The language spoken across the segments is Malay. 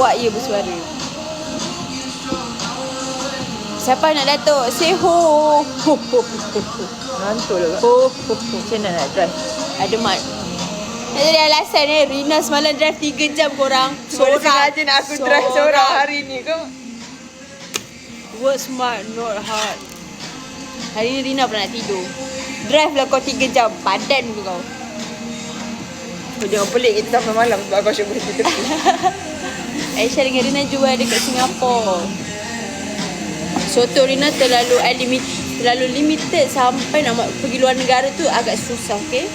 Awak ia bersuara. Siapa nak datuk? Say ho. Ho ho ho ho. Ngantuk lah. Ho ho ho. Macam mana nak drive? Ada mat. Nak jadi alasan Rina semalam drive 3 jam korang. Seorang sengaja nak aku drive seorang hari ni kau. Work smart, not hard. Hari ni Rina pernah nak tidur. Drive lah kau 3 jam. Padan ke kau? Kau jangan pelik kita sampai malam sebab kau syuk berhenti tepi. Aisyah dengan Rina jual dekat Singapura. Soto Rina terlalu limited. Sampai nak pergi luar negara tu agak susah, okay?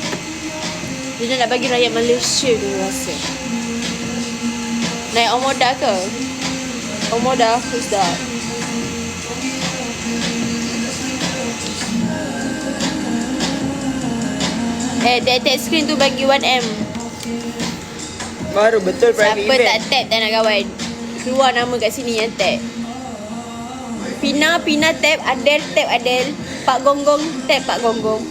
Rina nak bagi rakyat Malaysia tu rasa. Naik Omoda ke? Omoda, who's that? That screen tu bagi 1M. Baru betul private Siapa event. tak tap tak nak kawan. Keluar nama kat sini yang tap. Pina tap, Adel tap Adel, Pak Gonggong tap Pak Gonggong.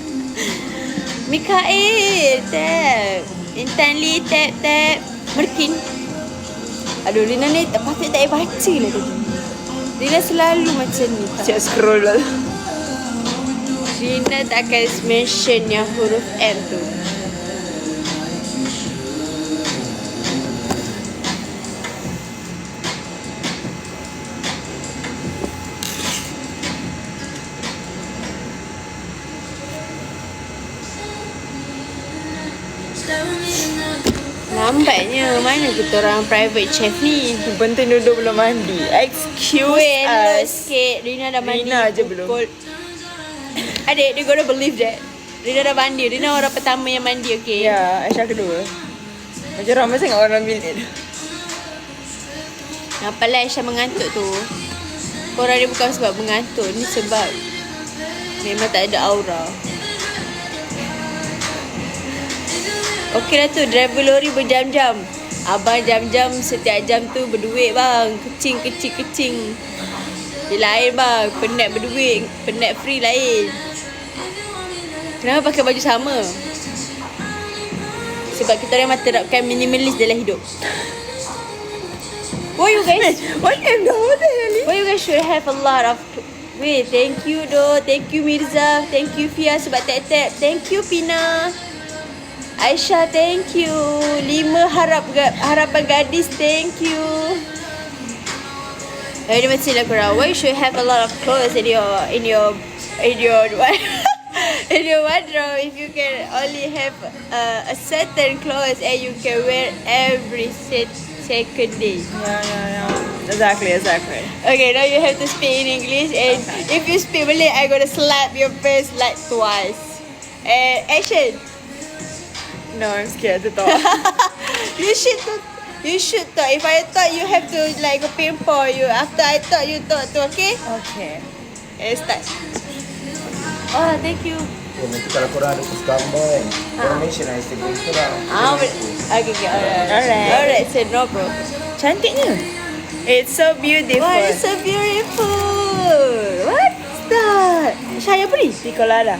Mikael tap, Intan Lee tap Merkin. Aduh, Rina ni patut tak baca lah tadi. Rina selalu macam ni. Siap scroll lah. Rina tak akan mention yang huruf M tu. Lambatnya. Mana kita orang private chef ni? Penting duduk belum mandi. Excuse Hello us. sikit. Rina dah mandi. Rina je belum. Adik, they gonna believe that. Rina dah mandi. Rina orang pertama yang mandi, okay? Ya, Aisyah kedua. Macam ramai sangat orang bilik tu. Nampaklah Aisyah mengantuk tu. Korang dia bukan sebab mengantuk. Ni sebab memang tak ada aura. Okey lah tu, driver lori berjam-jam. Abang jam-jam, setiap jam tu berduit bang. Kecing. Dia lain bang, penat berduit, penat free lain. Kenapa pakai baju sama? Sebab kita orang terapkan minimalis dalam hidup. Why you guys? What the hell? Why you guys should have a lot of... Wait, thank you doh. Thank you Mirza. Thank you Fia sebab tap-tap. Thank you Pina. Aisyah, thank you. 5 harapan gadis, thank you. Dia macam lah korang. Why you should have a lot of clothes in your in your wardrobe if you can only have a certain clothes and you can wear every second day. Yeah. Exactly. Okay, now you have to speak in English, and if you speak Malay, I'm gonna slap your face like twice. Action. No, I'm scared to talk. You should talk. If I talk, you have to like go pinpoint you. After I talk, you talk too, okay? Okay. Start. Oh, thank you. Nanti kalau korang ada kesukaan kan, korang mention lah Instagram korang. Okay, alright. So no bro. Cantiknya. It's so beautiful. Wow, it's so beautiful. What's that? Syah, apa ni? Picolada.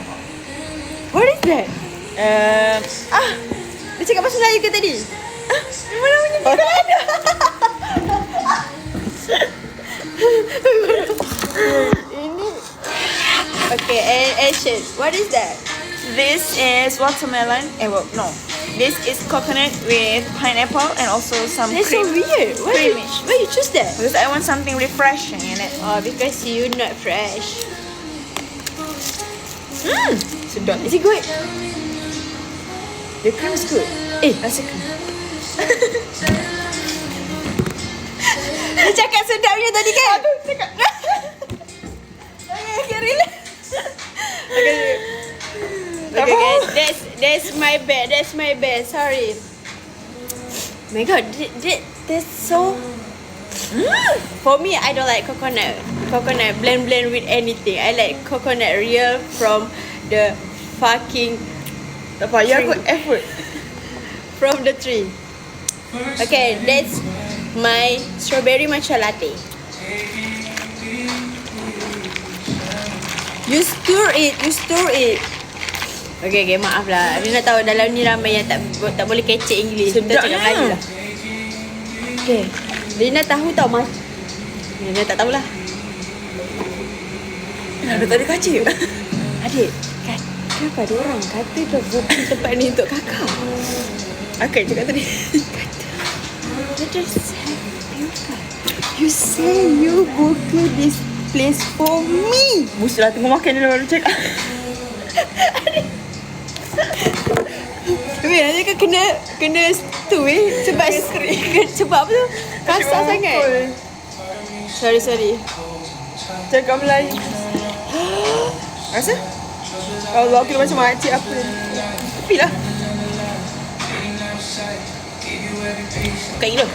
What is that? Dia cakap pasal Melayu ke tadi? Mana punya picolada? Ini. Okay, action. What is that? This is watermelon. No. This is coconut with pineapple and also some That's cream. so weird. Creamish. Why you choose that? Because I want something refreshing in it. Oh, because you not fresh. Sedap. Is it good? The cream is good. Rasa cream. Dia cakap sedapnya tadi kan? Aduh, cakap. Okay, relax. Okay guys, that's my bad. Sorry. My God, that's so... For me, I don't like coconut blend with anything. I like coconut real from the fucking... Tak payah kot effort. From the tree. Okay, that's my strawberry matcha latte. You stir it. Okay, maaf lah. Rina tahu dalam ni ramai yang tak boleh kecek English. Kita cakap Melayu lah. Okay. Rina tahu tau mas. Rina tak tahulah. Ada tak ada kaca? Adik, kenapa ada orang kata dah booking tempat ni untuk kakak? Akak cakap tadi. Let us have Biuka. You say you book this place for me. Mestilah tunggu makan dulu baru cakap. Weh, nanti kan kena tu sebab apa tu? Kasar sangat. Sorry. Cakap Melayu. Rasa? Allah, aku macam makcik apa? Tapi lah. Bukan gila.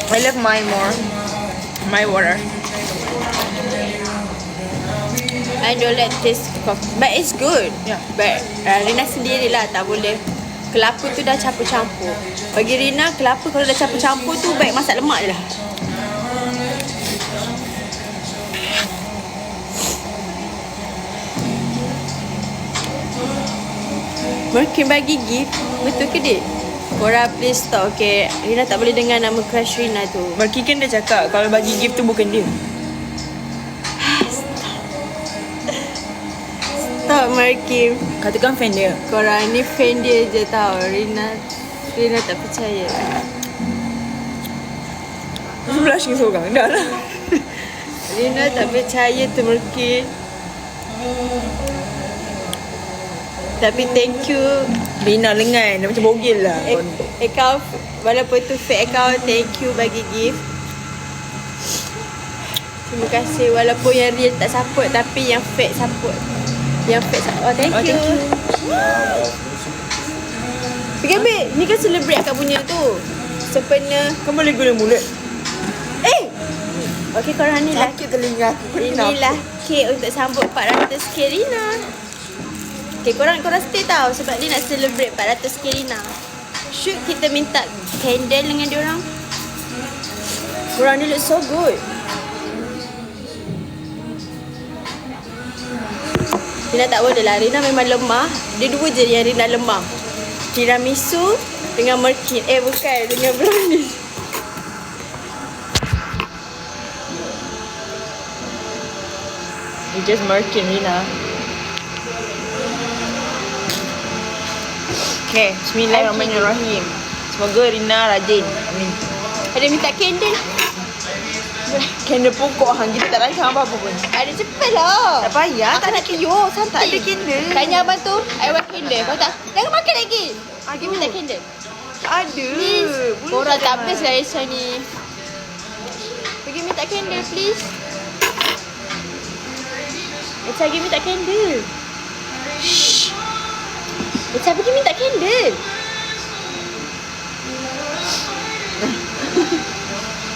I love mine more. My water. I don't like taste coffee. But it's good. Yeah. But Rina sendirilah tak boleh. Kelapa tu dah campur-campur. Bagi Rina, kelapa kalau dah campur-campur tu baik masak lemak je lah. Mungkin bagi gift. Betul ke dik? Korang please stop. Okay, Rina tak boleh dengar nama crush Rina tu. Marky kan dia cakap kalau bagi gift tu bukan dia. Stop Markim. Katakan fan dia. Korang ni fan dia je tau. Rina tak percaya. Masa blushing seorang. Dah lah. Rina tak percaya tu Markim. Tapi thank you. Rina lengan. Dia macam bogel lah. Account, walaupun tu fake account, thank you bagi gift. Terima kasih. Walaupun yang real tak support, tapi yang fake support. Yang fake support. Oh, thank you. Pergi ambil. Ni kan celebrate akak punya tu. Sempena. Kau boleh guna mulut. Okay, korang ni lah. Sakit telinga aku. Inilah kek untuk sambut 400k Rina. Okay, korang stay tau. Sebab dia nak celebrate 400k Rina. Should kita minta candle dengan diorang? Korang ni look so good. Rina tak boleh lah. Rina memang lemah. Dia dua je yang Rina lemah. Tiramisu dengan merkin. Bukan. Dengan brownie. You just merkin Rina. Okay, bismillahirrahmanirrahim. Semoga Rina rajin. Amin. Ada minta candle? Candle pokok hang kita tak rancang apa-apa pun. Ada cepat lah. Tak payah, tak nak kiyok, santai. Tak ada candle. Tanya abang tu, I want candle. Kau tak, jangan makan lagi. Give me that candle. Tak ada. Please. Korang tak best lah Aisyah ni. Pergi minta candle please. Aisyah pergi minta candle. Shh. Aisyah pergi minta candle.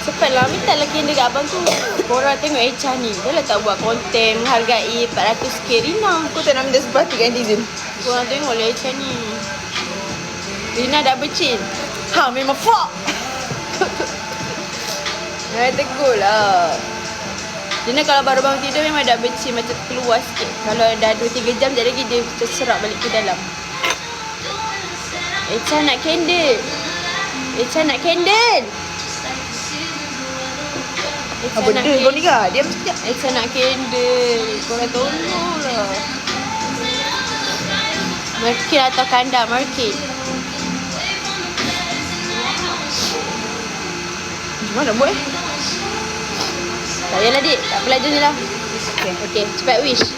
Cepatlah, minta lah candle kat abang tu. Korang tengok Aisyah ni. Dia lah tak buat konten menghargai 400k Rina. Aku tak nak minta simpati kat netizen. Korang tengok lah Aisyah ni. Rina dah bercin. Memang fuck. Jangan tegur lah. Rina kalau baru bangun tidur memang dah bercin, macam keluar sikit. Kalau dah 2-3 jam, sekejap lagi dia terserap balik ke dalam. Aisyah nak candle. Aisyah nak candle. Apa benda kau ni kah? Diam sekejap. Aisyah nak candle. Korang tolong lah. Merkin atau kandang? Merkin. Macam mana buat Tak payahlah dik. Tak belajar je lah. Okay. Cepat wish.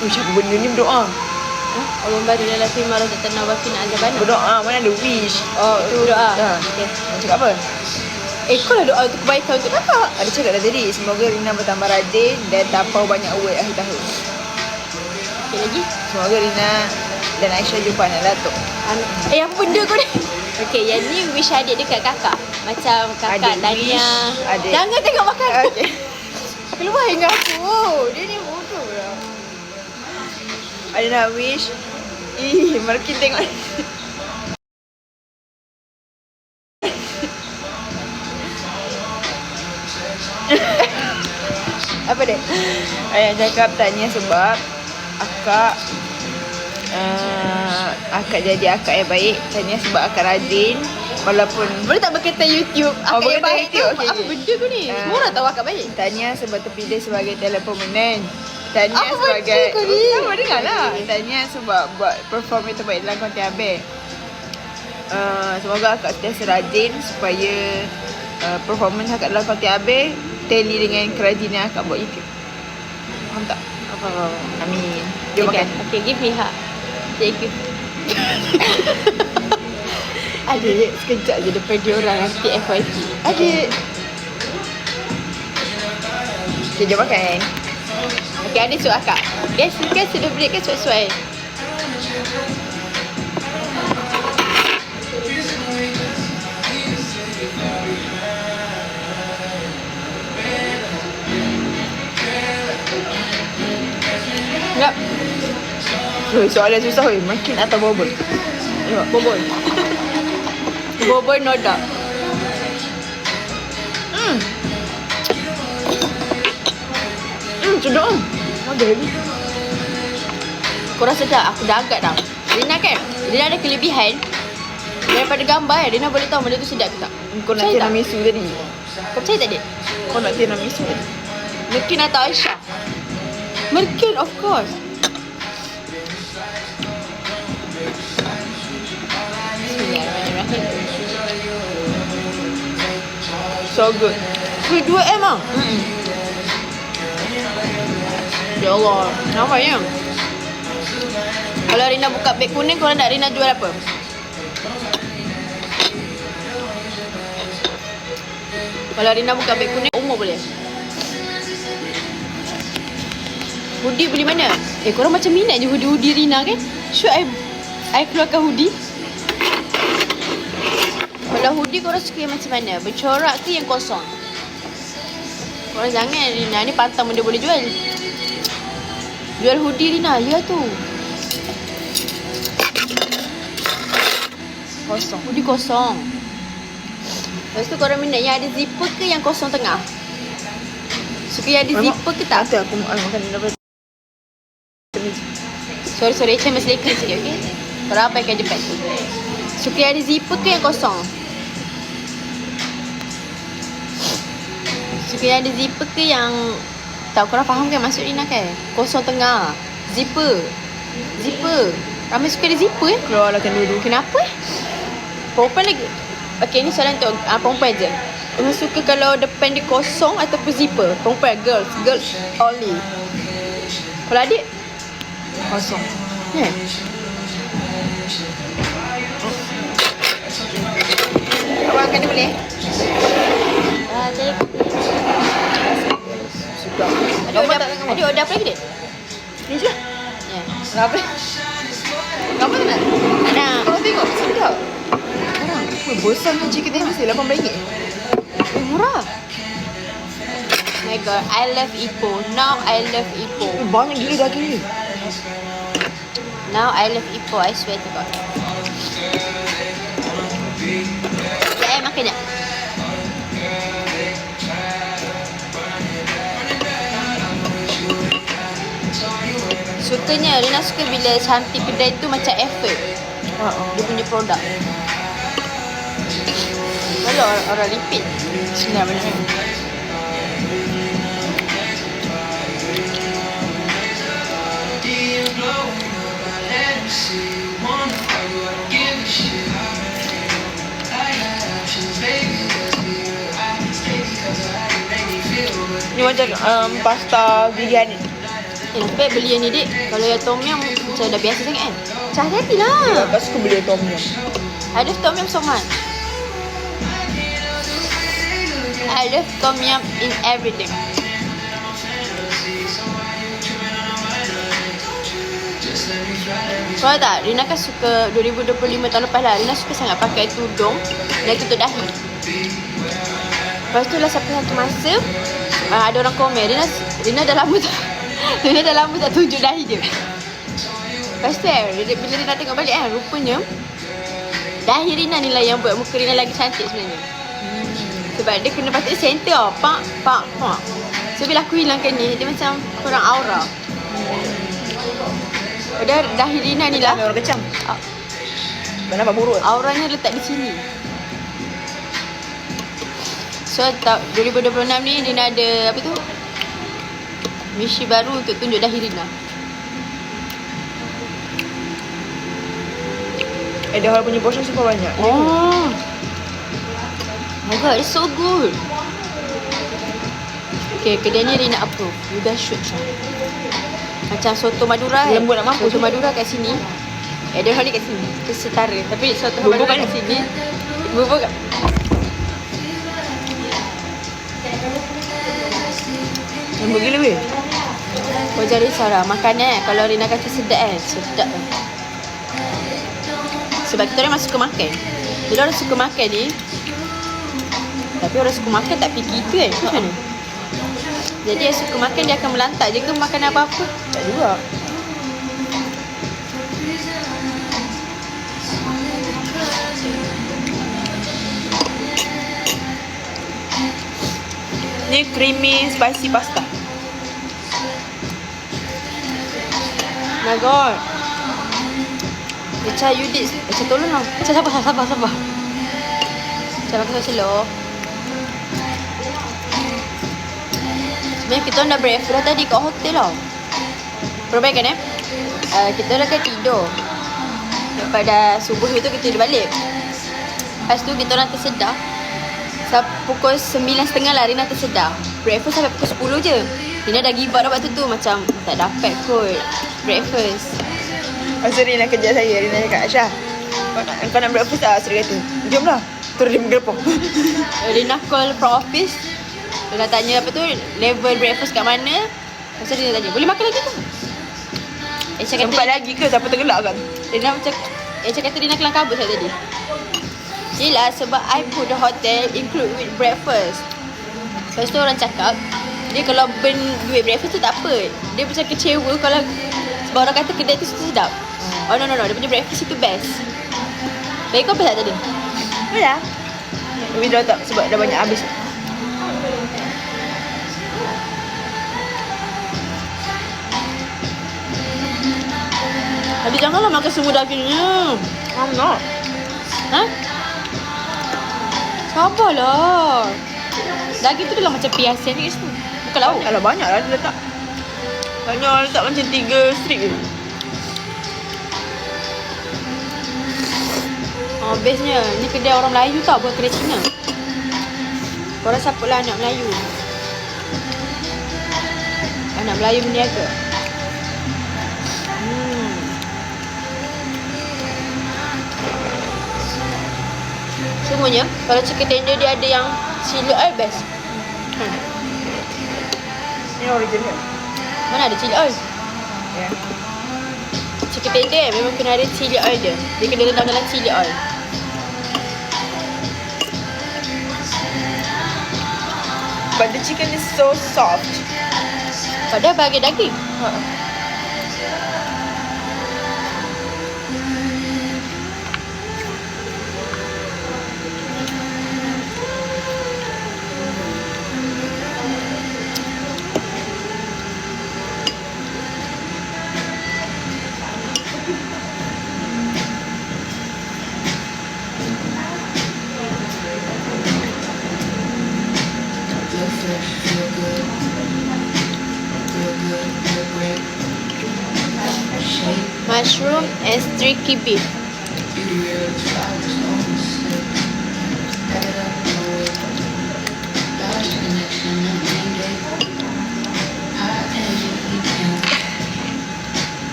Wish apa benda ni berdoa. Allah baru dalam firman Allah Ta'ala wa qina azabana. Berdoa, mana ada wish. Oh, itu doa. Okay. Nak cakap apa? Kau lah doa untuk kebaikan untuk kakak. Ada cakap dah tadi. Semoga Rina bertambah rajin dan tapau banyak awet akhir tahun. Okay lagi. Semoga Rina dan Aisyah jumpa anak datuk. Apa benda kau ni? Okay, yang ni wish adik dekat kakak. Macam kakak Adik tanya. wish adik. Jangan tengok makan. Okay. Keluar dengan aku. Dia ni bodoh lah. Ada nak wish. Markin tengok. Apa dia? Ayah cakap tanya sebab akak jadi akak yang baik. Tanya sebab akak rajin. Walaupun Boleh tak berkata YouTube? Akak boleh yang baik tu. YouTube, okey, Apa okey. benda tu ni? Semua orang tahu akak baik. Tahniah sebab terpilih sebagai talent permanent. Tahniah Apa sebagai benda kau ni? Sama dengar lah. Tahniah sebab buat perform yang terbaik dalam konten Abel. Semoga akak sentiasa rajin supaya performance akak dalam konten Abel tally dengan kerajinan akak buat YouTube. Faham tak? Apa? Amin. Jom makan. Okay, give me hug. Thank you. Adik, sekejap je depan dia orang nanti FYP. Adik. Okay, jom makan. Okay, adik suruh akak. Guys, kan celebrate kan sesuai. Yap. Soalan susah weh. Makin atau bobol? Tengok. Bobol. Bobol no doubt. Sedap. Ada lagi. Korang sedar aku dah agak dah. Rina kan? Rina ada kelebihan. Daripada gambar kan, Rina boleh tahu benda tu sedap ke tak. Kau nak Percaya tak? tiramisu tadi? Kau percaya tak, Dek? Kau nak tiramisu tadi? Merkin atau Aisyah? Merkin, of course. Bismillahirrahmanirrahim. So good. 2M lah. Ya Allah, nampaknya. Kalau Rina buka beg kuning, korang nak Rina jual apa? Kalau Rina buka beg kuning, umur boleh? Hoodie beli mana? Korang macam minat je hoodie-hoodie Rina kan? Should I keluarkan hoodie? Kalau hoodie korang suka yang macam mana? Bercorak ke yang kosong? Korang jangan Rina ni pantang benda boleh jual. Jual hoodie Rina, ya tu. Kosong. Hoodie kosong. Lepas tu korang minat yang ada zipper ke yang kosong tengah? Suka yang ada zipper ke tak? Tak, aku makan dapat. Sorry, Aisyah masih leka sikit, okay? Korang apa yang jepat tu? Suka yang ada zipper ke yang kosong? Suka yang ada zipper ke yang... Tak, korang faham kan maksud Rina kan? Kosong tengah. Zipper. Ramai suka ada zipper eh? Keluarkan dulu. Kenapa eh? Perempuan lagi. Okay, ni soalan untuk perempuan je. Korang suka kalau depan dia kosong ataupun zipper? Perempuan, girls only. Kalau adik? Kosong. Ya. Abang makan dia boleh? Suka. Adik order apa lagi, Dek? Ni je. Ya. Kenapa? Kenapa tak nak? Nak. Kau tengok, sedap. Sekarang, bosan kan chicken tender saya RM8. Murah. My God, I love Ipoh. Now I love Ipoh. Banyak gila daging ni. Now I love Ipoh. I swear to God. Sekejap makan sekejap. Sukanya Rina suka bila cantik kedai tu macam effort dia punya produk. Kalau orang repeat. Senang benar. Ni macam pasta biryani. Baik beli yang ni, Dek. Kalau yang tom yum macam dah biasa sangat kan. Macam hati-hati lah. Lepas aku beli tom yum. I love tom yum so much. I love tom yum in everything. Kau tak, Rina kan suka 2025 tahun lepas lah. Rina suka sangat pakai tudung dan tutup dahi. Lepas tu lah sampai satu masa ada orang komen Rina dah lama tak Rina dah lama tak tunjuk dahi dia. Lepas tu bila Rina tengok balik rupanya dahi Rina ni lah yang buat muka Rina lagi cantik sebenarnya. Sebab dia kena patut center pak. So bila aku hilangkan ni, dia macam kurang aura. Padahal dahi Rina ni lah Ada orang kecam. Nampak buruk. auranya letak di sini. So 2026 ni dia nak ada apa tu, misi baru untuk tunjuk dahi Rina. Ada hal punya portion super banyak. Oh my god, it's so good. Okay, kedai ni Rina approve. You guys should try. Macam soto Madura kan. Lembut nak mampus. Soto Madura kat sini, ada hal ni kat sini, dia setara. Tapi soto Bubur Madura kan? kat sini, bubur kat Lembut gila weh. kau jangan risau lah. Makan kalau Rina kata sedap sedap lah. Sebab kita orang memang suka makan. Bila orang suka makan ni, tapi orang suka makan tak fikir itu kan. Macam mana? Jadi yang suka makan dia akan melantak je ke makan apa-apa. Tak juga. Ni creamy spicy pasta. My god. Echa, you did. Echa, tolong lah. Echa, sabar. Echa, makan slow. Sebenarnya kita orang dah breakfast dah tadi kat hotel tau. Perbaikan kita orang kan tidur. Lepas dah subuh tu kita tidur balik. Lepas tu kita orang tersedar. Pukul 9.30 lah Rina tersedar. Breakfast sampai pukul 10 je. Rina dah give up dah waktu tu. Macam tak dapat kot breakfast. Masa Rina kerja saya, Rina cakap, Aisyah, kau nak breakfast tak? Saya kata, jom lah. Terus dia menggelepong. Rina call from office. Dia dah tanya apa tu, level breakfast kat mana. Lepas tu dia tanya, boleh makan lagi ke? Aisyah kata, Sempat lagi ke? Siapa tergelak kan? Rina macam, Aisyah kata Rina kelang kabut saya tadi. Yelah, sebab I put the hotel include with breakfast. Lepas tu orang cakap, dia kalau burn duit breakfast tu tak apa. Dia macam kecewa kalau sebab orang kata kedai tu sedap. Oh no, dia punya breakfast itu best. Baik, kau apa tak tadi? Ya. Tapi dah tak, sebab dah banyak habis. Tapi janganlah makan semua dagingnya. I'm not. Ha? Sabarlah. Daging tu dah macam piasian ni tu. Bukan lauk. Alah banyak lah dia letak. Banyak letak macam 3 strip je. Oh, bestnya. Ni kedai orang Melayu tau, bukan kedai Cina. Korang siapalah anak Melayu. Anak Melayu berniaga. Semuanya, kalau chicken tender dia ada yang cili oil best. Ni original. Mana ada cili oil? Ya. Chicken tender memang kena ada cili oil dia. Dia kena rendam dalam cili oil. But the chicken is so soft. Padahal bagi daging. Mushroom and streaky beef.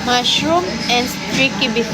Mushroom and streaky beef.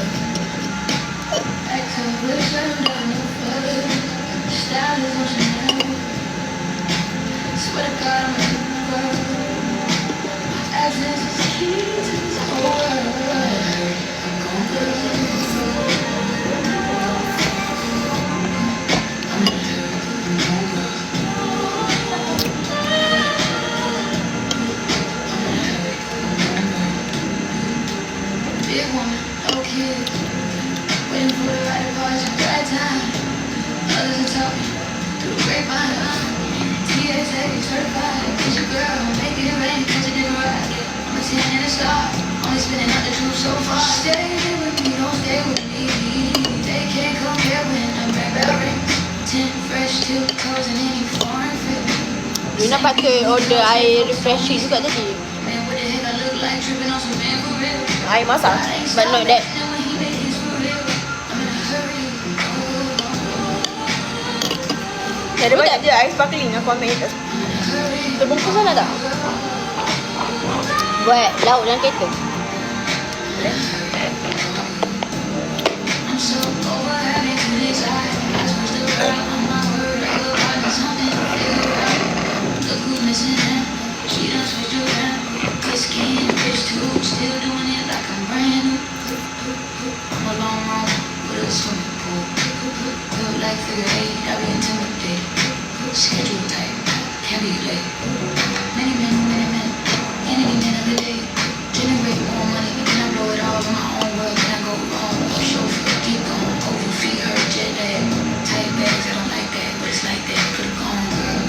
Certified, get your girl, make it rain, catch it in a rocket. I'm a 10 and a star, only spinning Luna patut order air refreshing juga tadi. Air masak. But not that. Ada banyak je air sparkling aku ambil kat situ. Terbungkus sana tak? Buat lauk dalam kereta. Schedule tight, can't be late. Many men, can't even end of the day. Generate more money, can I blow it all on my own world? Can I go wrong? Chauffeur, keep going, over feet hurt, jet lag. Tight bags, I don't like that, but it's like that. Could've gone, girl.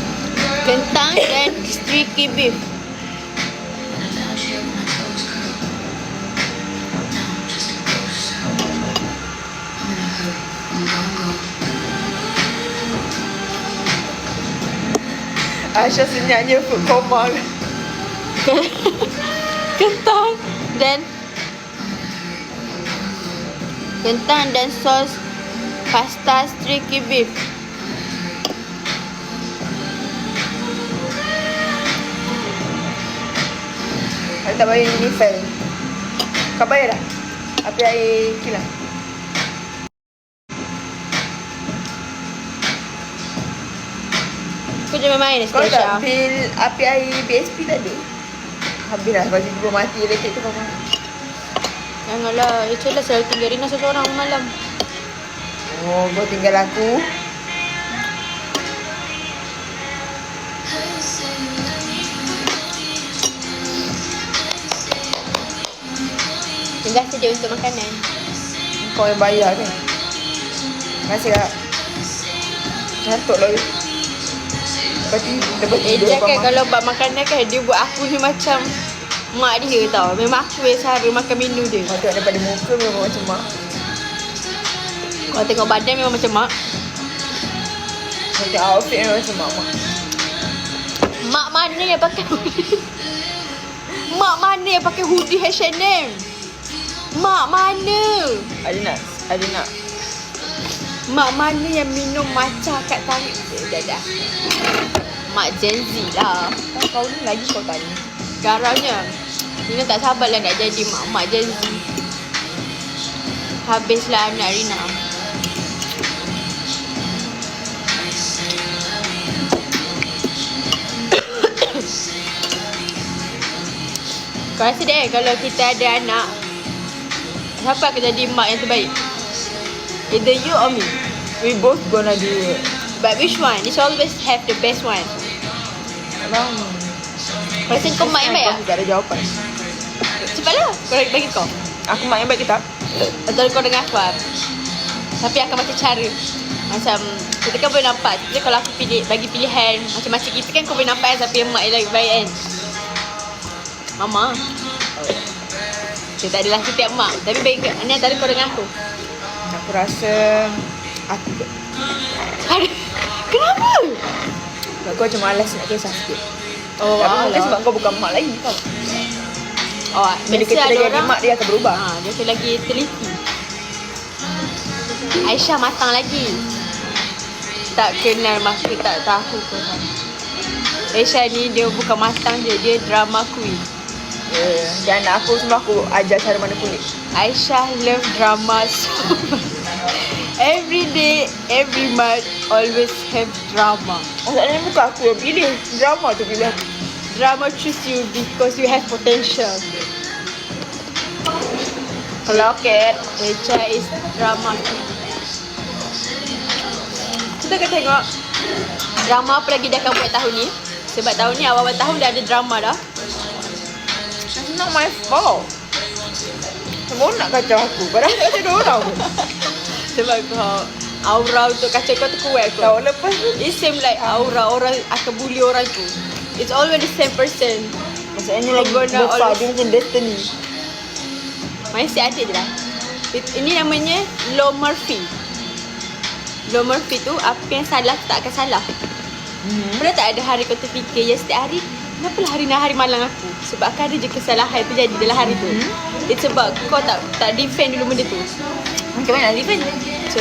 Kentang dan sticky beef. In a lounge chair with my toes curled. Now I'm just a ghost. I'm in a hurry, I'm gonna go. Aisyah senyapnya food coma. Kentang dan sos pasta sticky beef. Aku tak bayar ni fail. Kau bayar dah? Api air kilang. Kau jangan main Kau Stacia. tak bil api air BSP tak ada? Habis dah bagi tiba mati elektrik tu kau. Janganlah, Rachel lah selalu tinggal Rina seorang malam. Oh, kau tinggal aku. Tinggal saja untuk makanan. Kau yang bayar kan? Terima kasih kak. Ngantuk lah. Lepas tidur Cakap kalau buat makanan kan, dia buat aku ni macam mak dia tau. Memang aku yang cara makan menu dia. Kau tengok daripada muka memang macam mak. Kalau tengok badan memang macam mak. Kau tengok outfit memang macam mak. Mak mana yang pakai hoodie? Mak mana yang pakai hoodie H&M? Mak mana? Ada nak. Mak mana yang minum matcha kat tangan? Dah. Mak Gen Z lah. Kau ni lagi kau tanya. Garangnya Rina tak sabar lah nak jadi mak-mak Gen Z. Habislah anak Rina. Kau rasa deh kalau kita ada anak, siapa akan jadi mak yang terbaik? Either you or me. We both gonna do it. But which one? It's always have the best one. Abang. Kau rasa kau mak yang baik tak? Kau tak ada jawapan. Cepatlah, kau bagi kau. Aku mak yang baik ke tak? Atau kau dengan aku lah. Tapi akan macam cara. Macam kita kan boleh nampak. Jadi kalau aku bagi pilihan macam-macam kita kan, kau boleh nampak siapa yang mak yang lagi baik kan. Mama. Dia tak adalah setiap mak. Tapi baik ni antara kau dengan aku. Aku rasa aku ke. Kenapa? Kau macam malas nak kisah sikit. Oh, tapi mungkin sebab kau bukan mak lagi tau. Oh, Bila biasa kita ada dah jadi orang mak, dia akan berubah. dia tu lagi teliti. Aisyah matang lagi. Tak kenal masa tak tahu pun. Aisyah ni dia bukan matang je, dia drama queen. Dan aku semua aku ajar cara mana kulit. Aisyah love drama so much. Every day, every month, always have drama. Maksudnya bukan aku yang pilih. Drama tu pilih aku. Drama choose you because you have potential. Kalau Kat, Aisyah is drama queen. Kita akan tengok drama apa lagi dia akan buat tahun ni. Sebab tahun ni awal-awal tahun dah ada drama dah. it's not my fault. Semua nak kacau aku. Padahal tak kacau dua orang pun. Sebab kau aura untuk kacau kau tu kuat kau. Tahun lepas tu. It seem like aura orang akan bully orang tu. It's always the same person. Maksudnya ni lagi Gonna besar. always- Dia macam destiny. Masih ada je lah. Ini namanya Law Murphy. Law Murphy tu, apa yang salah tu tak akan salah. Pernah tak ada hari kau terfikir, ya setiap hari, kenapa lah hari ni hari malang aku? Sebab akan ada je kesalahan terjadi dalam hari tu. It's sebab kau tak defend dulu benda tu. Macam mana nak defend? So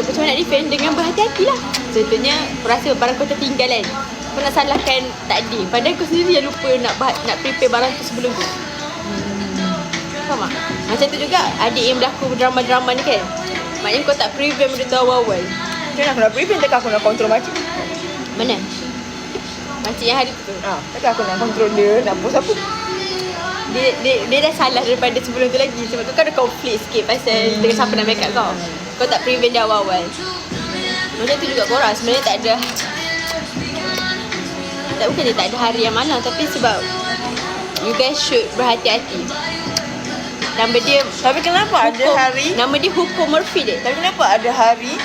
macam mana nak defend? Dengan berhati-hati lah. Contohnya, kau rasa barang kau tertinggal kan, kau nak salahkan takdir, padahal kau sendiri yang lupa nak prepare barang tu sebelum tu. Faham tak? Macam tu juga adik yang berlaku drama-drama ni kan, maknanya kau tak prevent benda tu awal-awal. Macam mana aku nak prevent? Takkan aku nak kontrol makcik? Mana? Makcik yang hari tu Takkan aku nak kontrol dia, nak post apa? Dia dah salah daripada sebelum tu lagi. Sebab tu kau ada konflik sikit pasal dengan siapa nak backup kau. Kau tak prevent dia awal-awal. Macam tu juga korang sebenarnya tak ada. Bukan dia tak ada hari yang malang, tapi sebab you guys should berhati-hati. Nama dia, Tapi kenapa ada hari? Nama dia hukum Murphy dia. Tapi kenapa ada hari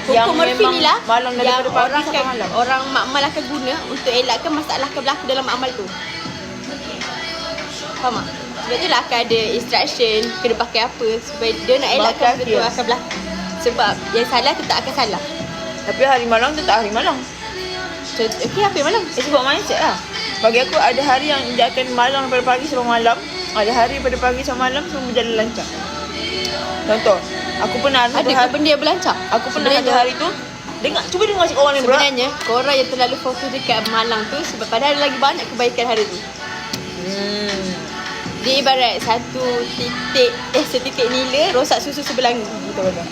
yang Hukum Murphy memang ni lah malam yang daripada pagi orang sampai malam? orang makmal akan guna untuk elakkan masalah akan berlaku dalam makmal tu. Faham tak? Sebab tu lah akan ada instruction kena pakai apa supaya dia nak elakkan benda tu akan berlaku. Sebab yang salah tu tak akan salah. Tapi hari malang tu tak hari malang. So, okay, apa yang malam? Sebab mindset lah. Bagi aku ada hari yang dia akan malang daripada pagi sampai malam. Ada hari daripada pagi sampai malam semua berjalan lancar. Contoh, aku pernah ada Ada ke benda yang berlancar? Aku pernah ada hari tu cuba dengar cakap orang ni bro. Sebenarnya korang yang terlalu fokus dekat malang tu sebab padahal ada lagi banyak kebaikan hari tu. Dia ibarat setitik nila rosak susu sebelah Betul-betul.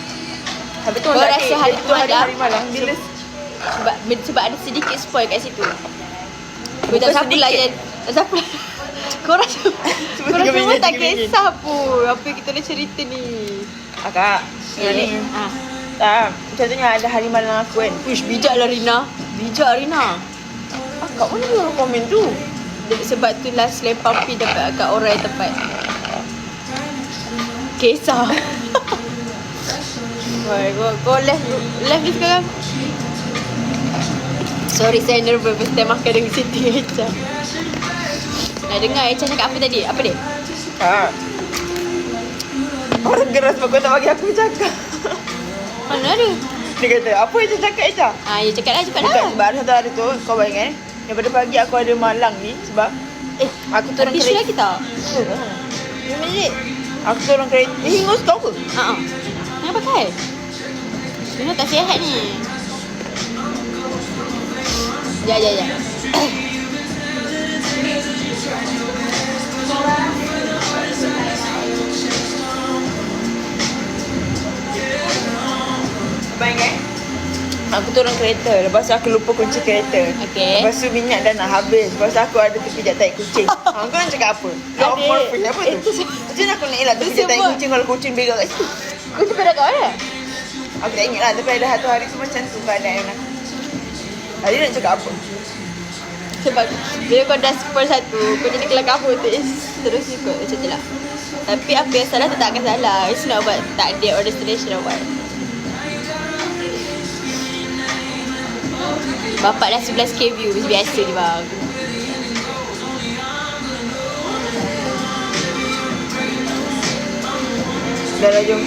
Habis tu Kau rasa hari tu hari malang bila sebab ada sedikit spoil kat situ. Kau Bukan tak siapa lah sedikit. yang tak siapa lah. Korang semua tak kisah pun apa yang kita nak cerita ni. Kak, ni. Tak, contohnya ada hari malang aku kan. Uish, bijak lah Rina. Bijak Rina. Kat mana dia orang komen tu? Sebab tu last selain Papi dapat kat orang yang tepat. Kisah. Wah, kau left ni sekarang. Sorry, saya nervous first time makan dengan Siti Echa. Nak dengar Echa cakap apa tadi? Apa dia? Orang geras sebab kau tak bagi aku cakap. Mana ada? Dia kata, apa yang cakap Echa? Ya cakap lah, cepat Bukan, lah. sebab ada satu hari tu, kau bayangkan daripada pagi aku ada malang ni sebab aku turun Tisu kereta. lagi tak? 5 minit. Aku turun kereta. Hingus kau ke? Jangan pakai. Rina tak sihat ni. Ya. Bayangkan aku turun kereta. Lepas tu aku lupa kunci kereta. Okay. Lepas tu minyak dah nak habis. Lepas tu aku ada terpijak tai kucing. Kau nak cakap apa? Law of Murphy apa tu? Macam mana aku nak elak terpijak tai kucing kalau kucing berak kat situ? Kau cepat dah kau ada? Aku tak ingat lah. Tapi ada satu hari tu macam tu keadaan aku. Tadi nak cakap apa? Sebab bila kau dah spoil satu, kau jadi kelakar apa tu terus ikut macam tu lah. Tapi apa yang salah tu tak akan salah. It's not about takdir or destination or what. Bapak dah 11k view, biasa je bang. Dah lah jom.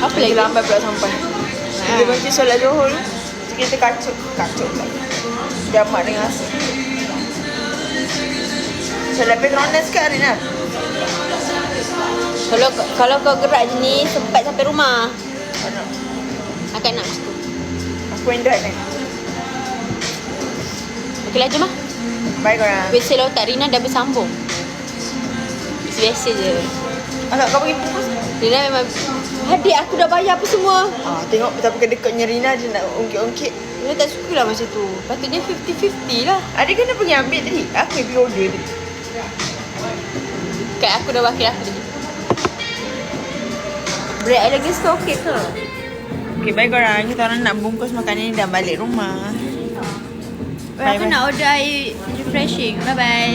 Apa Lagi lagi? lambat pula sampai. Dia baca solat Johor tu. Kita kacuk pula. Jamak dengan asal. Solat Petronas ke hari ni? Kalau kau gerak je ni sempat sampai rumah. Akan nak macam tu. Aku yang drive kan? Okey lah, jom lah. Bye korang. Biasa lah otak Rina dah bersambung. Biasa je. Agak kau pergi bungkus? Rina memang adik aku dah bayar apa semua. Tengok betapa kedekatnya Rina je nak ungkit-ungkit. Rina tak suka lah macam tu. Patutnya 50-50 lah. Adik kena pergi ambil tadi. Aku yang pergi order tadi. Kat aku dah wakil aku tadi. Bread lagi suka okey ke? Okay, bye korang. Kita orang nak bungkus makanan ni dah balik rumah. Aku nak order air refreshing. Bye-bye.